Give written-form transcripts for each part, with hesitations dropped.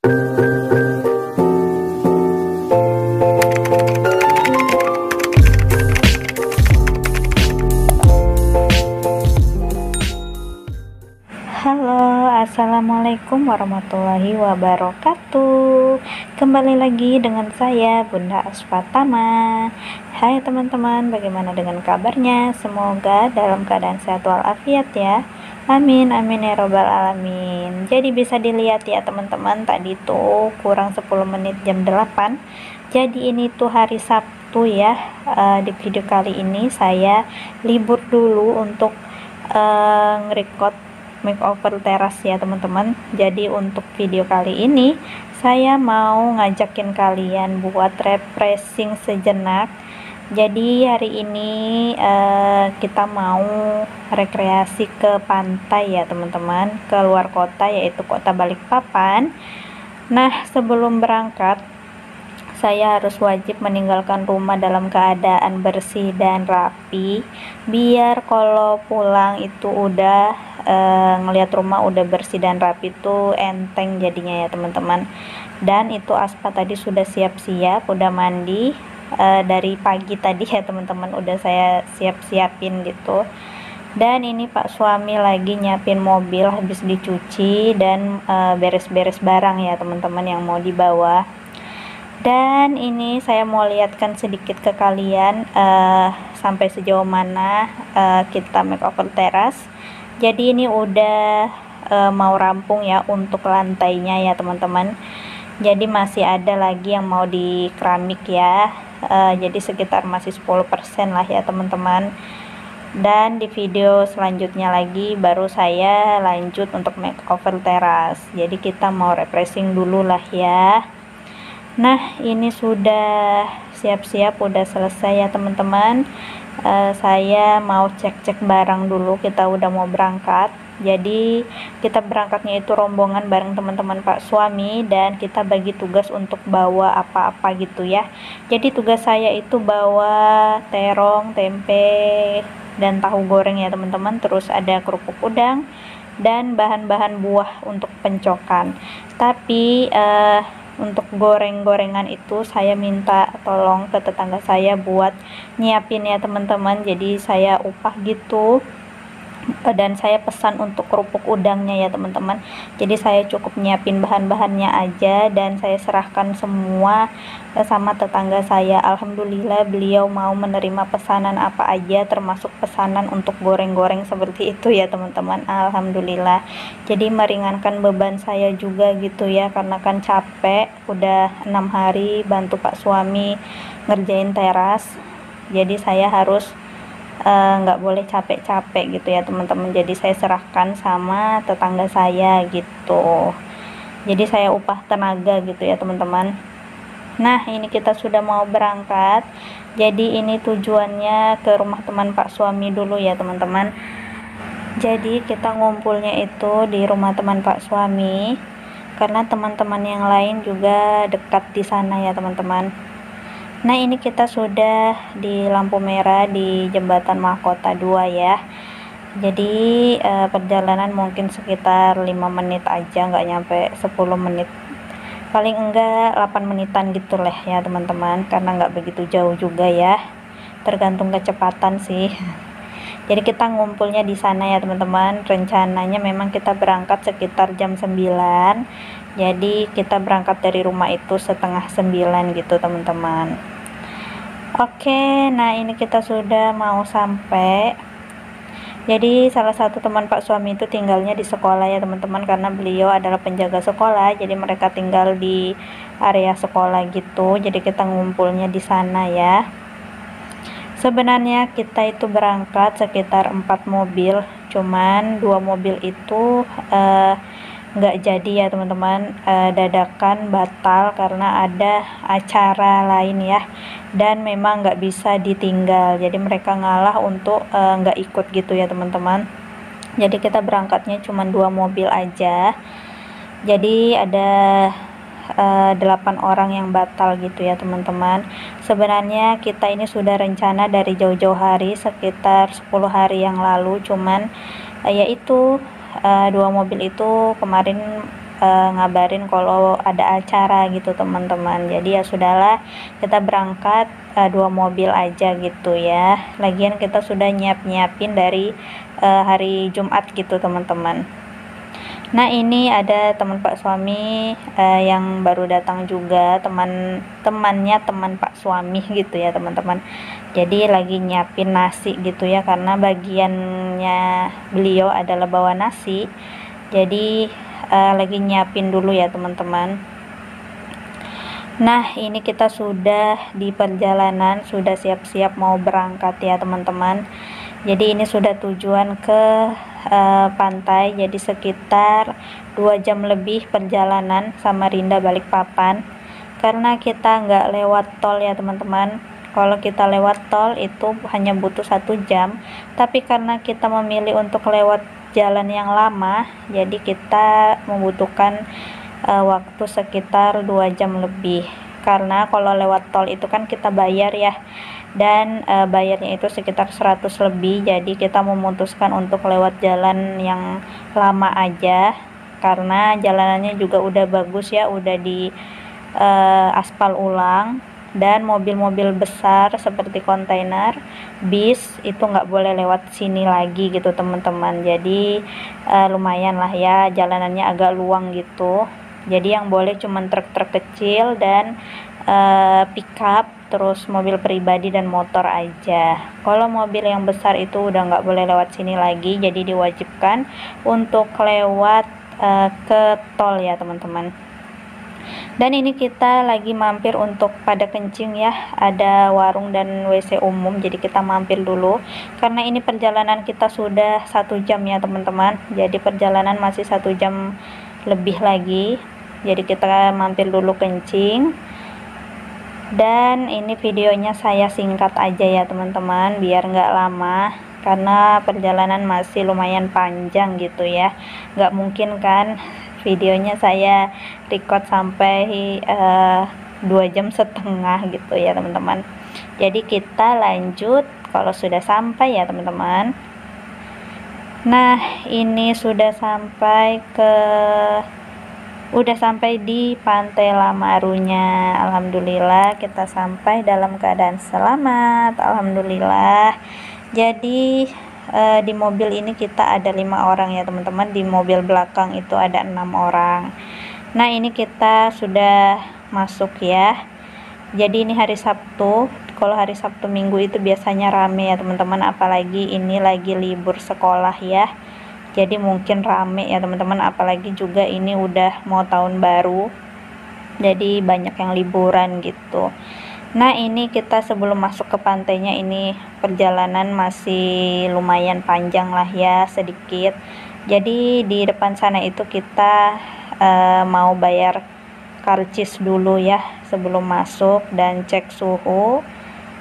Halo, assalamualaikum warahmatullahi wabarakatuh. Kembali lagi dengan saya Bunda Asfatama. Hai teman-teman, bagaimana dengan kabarnya? Semoga dalam keadaan sehat walafiat ya. Amin amin ya robbal alamin. Jadi bisa dilihat ya teman-teman, tadi tuh kurang 10 menit jam 8. Jadi ini tuh hari Sabtu ya. Di video kali ini saya libur dulu untuk nge-record makeover teras ya teman-teman. Jadi untuk video kali ini saya mau ngajakin kalian buat refreshing sejenak. Jadi hari ini kita mau rekreasi ke pantai ya teman-teman, ke luar kota yaitu kota Balikpapan. Nah sebelum berangkat saya harus wajib meninggalkan rumah dalam keadaan bersih dan rapi, biar kalau pulang itu udah ngelihat rumah udah bersih dan rapi tuh enteng jadinya ya teman-teman. Dan itu Aspa tadi sudah siap-siap, udah mandi dari pagi tadi ya teman-teman, udah saya siap-siapin gitu. Dan ini Pak suami lagi nyiapin mobil habis dicuci dan beres-beres barang ya teman-teman yang mau dibawa. Dan ini saya mau lihatkan sedikit ke kalian sampai sejauh mana kita makeover teras. Jadi ini udah mau rampung ya untuk lantainya ya teman-teman. Jadi masih ada lagi yang mau di keramik ya. Jadi sekitar masih 10% lah ya teman-teman. Dan di video selanjutnya lagi baru saya lanjut untuk makeover teras. Jadi kita mau refreshing dulu lah ya. Nah ini sudah siap-siap, udah selesai ya teman-teman. Saya mau cek-cek barang dulu, kita udah mau berangkat. Jadi kita berangkatnya itu rombongan bareng teman-teman Pak suami, dan kita bagi tugas untuk bawa apa-apa gitu ya. Jadi tugas saya itu bawa terong, tempe, dan tahu goreng ya teman-teman. Terus ada kerupuk udang dan bahan-bahan buah untuk pencokan. Tapi untuk goreng-gorengan itu saya minta tolong ke tetangga saya buat nyiapin ya teman-teman. Jadi saya upah gitu, dan saya pesan untuk kerupuk udangnya ya teman-teman. Jadi saya cukup nyiapin bahan-bahannya aja dan saya serahkan semua sama tetangga saya. Alhamdulillah beliau mau menerima pesanan apa aja, termasuk pesanan untuk goreng-goreng seperti itu ya teman-teman. Alhamdulillah, jadi meringankan beban saya juga gitu ya, karena kan capek udah 6 hari bantu Pak suami ngerjain teras. Jadi saya harus nggak boleh capek-capek gitu ya teman-teman. Jadi saya serahkan sama tetangga saya gitu. Jadi saya upah tenaga gitu ya teman-teman. Nah ini kita sudah mau berangkat. Jadi ini tujuannya ke rumah teman Pak suami dulu ya teman-teman. Jadi kita ngumpulnya itu di rumah teman Pak suami, karena teman-teman yang lain juga dekat di sana ya teman-teman. Nah ini kita sudah di lampu merah di jembatan Mahkota 2 ya. Jadi perjalanan mungkin sekitar 5 menit aja, nggak nyampe 10 menit, paling enggak 8 menitan gitu lah ya teman-teman, karena nggak begitu jauh juga ya, tergantung kecepatan sih. Jadi kita ngumpulnya di sana ya teman-teman. Rencananya memang kita berangkat sekitar jam 9. Jadi kita berangkat dari rumah itu setengah 9 gitu teman-teman. Oke, nah ini kita sudah mau sampai. Jadi salah satu teman Pak suami itu tinggalnya di sekolah ya teman-teman, karena beliau adalah penjaga sekolah. Jadi mereka tinggal di area sekolah gitu. Jadi kita ngumpulnya di sana ya. Sebenarnya kita itu berangkat sekitar 4 mobil, cuman 2 mobil itu nggak jadi ya teman-teman, dadakan batal karena ada acara lain ya, dan memang nggak bisa ditinggal. Jadi mereka ngalah untuk nggak ikut gitu ya teman-teman. Jadi kita berangkatnya cuma 2 mobil aja. Jadi ada 8 orang yang batal gitu ya teman-teman. Sebenarnya kita ini sudah rencana dari jauh-jauh hari, sekitar 10 hari yang lalu, cuman yaitu 2 mobil itu kemarin ngabarin kalau ada acara gitu teman-teman. Jadi ya sudahlah, kita berangkat 2 mobil aja gitu ya. Lagian kita sudah nyiapin dari hari Jumat gitu teman-teman. Nah, ini ada teman Pak suami yang baru datang juga, teman-temannya teman Pak suami gitu ya teman-teman. Jadi lagi nyiapin nasi gitu ya, karena bagiannya beliau adalah bawa nasi. Jadi lagi nyiapin dulu ya teman-teman. Nah, ini kita sudah di perjalanan, sudah siap-siap mau berangkat ya teman-teman. Jadi ini sudah tujuan ke pantai, jadi sekitar 2 jam lebih perjalanan Samarinda Balikpapan, karena kita nggak lewat tol ya teman-teman. Kalau kita lewat tol itu hanya butuh 1 jam, tapi karena kita memilih untuk lewat jalan yang lama, jadi kita membutuhkan waktu sekitar 2 jam lebih. Karena kalau lewat tol itu kan kita bayar ya, dan bayarnya itu sekitar 100 lebih. Jadi kita memutuskan untuk lewat jalan yang lama aja, karena jalanannya juga udah bagus ya, udah di aspal ulang. Dan mobil-mobil besar seperti kontainer, bis itu nggak boleh lewat sini lagi gitu teman-teman. Jadi lumayan lah ya, jalanannya agak luang gitu. Jadi yang boleh cuman truk-truk kecil dan pickup, terus mobil pribadi dan motor aja. Kalau mobil yang besar itu udah nggak boleh lewat sini lagi, jadi diwajibkan untuk lewat ke tol ya teman-teman. Dan ini kita lagi mampir untuk pada kencing ya, ada warung dan WC umum, jadi kita mampir dulu karena ini perjalanan kita sudah 1 jam ya teman-teman. Jadi perjalanan masih 1 jam lebih lagi, jadi kita mampir dulu kencing. Dan ini videonya saya singkat aja ya teman-teman, biar nggak lama, karena perjalanan masih lumayan panjang gitu ya. Nggak mungkin kan videonya saya record sampai 2,5 jam gitu ya teman-teman. Jadi kita lanjut kalau sudah sampai ya teman-teman. Nah, ini sudah sampai di Pantai Lamarunya. Alhamdulillah kita sampai dalam keadaan selamat, alhamdulillah. Jadi di mobil ini kita ada 5 orang ya teman-teman, di mobil belakang itu ada 6 orang. Nah, ini kita sudah masuk ya. Jadi ini hari Sabtu. Kalau hari Sabtu Minggu itu biasanya rame ya teman-teman, apalagi ini lagi libur sekolah ya. Jadi mungkin rame ya teman-teman, apalagi juga ini udah mau tahun baru, jadi banyak yang liburan gitu. Nah, ini kita sebelum masuk ke pantainya, ini perjalanan masih lumayan panjang lah ya, sedikit. Jadi di depan sana itu kita mau bayar karcis dulu ya sebelum masuk dan cek suhu,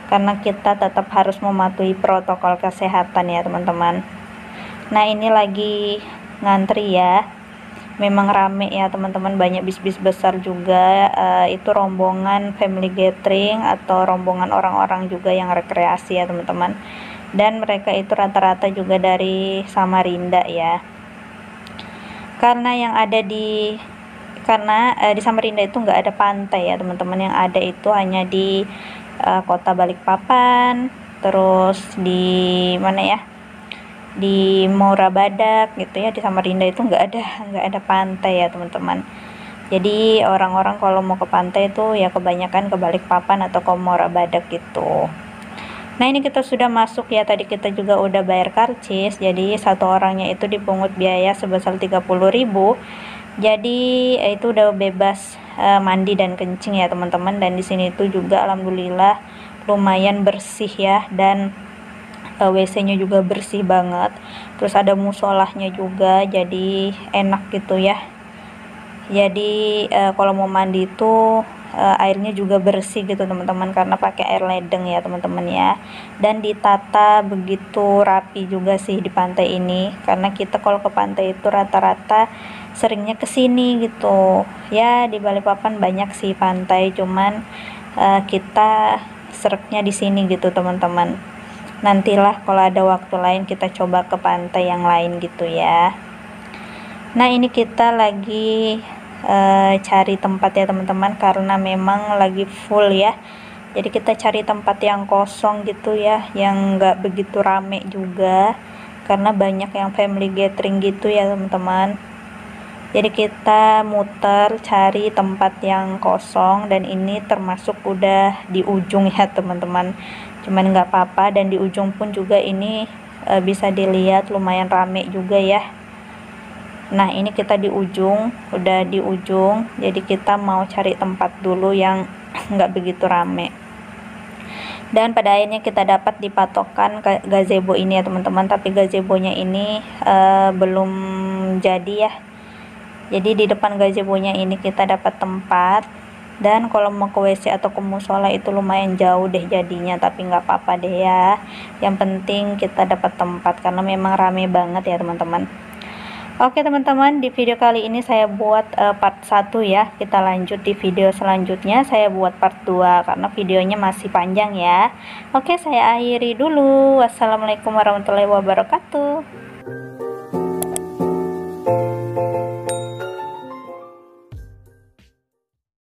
karena kita tetap harus mematuhi protokol kesehatan ya teman-teman. Nah, ini lagi ngantri ya, memang rame ya teman-teman, banyak bis-bis besar juga, itu rombongan family gathering atau rombongan orang-orang juga yang rekreasi ya teman-teman. Dan mereka itu rata-rata juga dari Samarinda ya, karena di Samarinda itu nggak ada pantai ya teman-teman, yang ada itu hanya di kota Balikpapan, terus di mana ya, di Muara Badak gitu ya. Di Samarinda itu nggak ada pantai ya teman-teman. Jadi orang-orang kalau mau ke pantai itu ya kebanyakan ke Balikpapan atau ke Muara Badak gitu. Nah, ini kita sudah masuk ya, tadi kita juga udah bayar karcis, jadi satu orangnya itu dipungut biaya sebesar 30.000. Jadi itu udah bebas mandi dan kencing ya teman-teman. Dan di sini itu juga alhamdulillah lumayan bersih ya, dan WC-nya juga bersih banget. Terus ada musolahnya juga, jadi enak gitu ya. Jadi kalau mau mandi itu airnya juga bersih gitu teman-teman, karena pakai air ledeng ya teman-teman ya. Dan ditata begitu rapi juga sih di pantai ini, karena kita kalau ke pantai itu rata-rata seringnya kesini gitu ya. Di Balikpapan banyak sih pantai, cuman kita sereknya di sini gitu teman-teman. Nantilah kalau ada waktu lain kita coba ke pantai yang lain gitu ya. Nah, ini kita lagi cari tempat ya teman-teman, karena memang lagi full ya. Jadi kita cari tempat yang kosong gitu ya, yang nggak begitu rame juga, karena banyak yang family gathering gitu ya teman-teman. Jadi kita muter cari tempat yang kosong, dan ini termasuk udah di ujung ya teman-teman. Cuman nggak apa-apa, dan di ujung pun juga ini bisa dilihat lumayan rame juga ya. Nah, ini kita di ujung, udah di ujung, jadi kita mau cari tempat dulu yang nggak begitu rame. Dan pada akhirnya kita dapat di patokan gazebo ini ya teman-teman, tapi gazebonya ini belum jadi ya. Jadi di depan gazebonya ini kita dapat tempat, dan kalau mau ke WC atau ke musola itu lumayan jauh deh jadinya, tapi nggak apa-apa deh ya. Yang penting kita dapat tempat, karena memang rame banget ya teman-teman. Oke teman-teman, di video kali ini saya buat part 1 ya. Kita lanjut di video selanjutnya, saya buat part 2 karena videonya masih panjang ya. Oke, saya akhiri dulu. Wassalamualaikum warahmatullahi wabarakatuh.